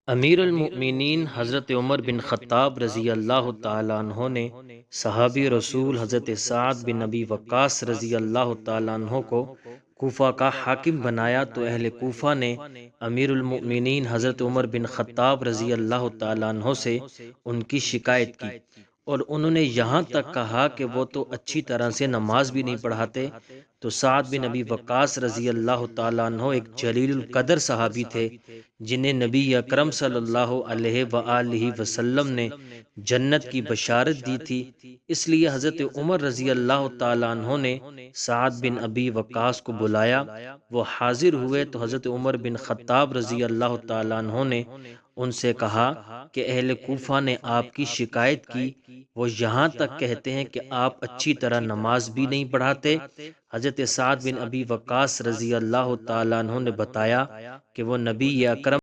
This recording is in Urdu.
امیر المؤمنین حضرت عمر بن خطاب رضی اللہ تعالیٰ عنہ نے صحابی رسول حضرت سعد بن نبی وقاص رضی اللہ تعالیٰ عنہ کو کوفہ کا حاکم بنایا تو اہل کوفہ نے امیر المؤمنین حضرت عمر بن خطاب رضی اللہ تعالیٰ عنہ سے ان کی شکایت کی، اور انہوں نے یہاں تک کہا کہ وہ تو اچھی طرح سے نماز بھی نہیں پڑھاتے۔ تو سعد بن نبی وقاص رضی اللہ تعالیٰ عنہ ایک جلیل القدر صحابی تھے، جنہیں نبی اکرم صلی اللہ علیہ وآلہ وسلم نے جنت کی بشارت دی تھی۔ اس لیے حضرت عمر رضی اللہ تعالیٰ عنہ نے سعد بن ابی وقاص کو بلایا۔ وہ حاضر ہوئے تو حضرت عمر بن خطاب رضی اللہ تعالیٰ عنہ نے ان سے کہا کہ اہل کوفہ نے آپ کی شکایت کی، وہ یہاں تک کہتے ہیں کہ آپ اچھی طرح نماز بھی نہیں پڑھاتے۔ حضرت سعد بن ابی وقاص رضی اللہ تعالیٰ عنہ نے بتایا کہ وہ نبی اکرم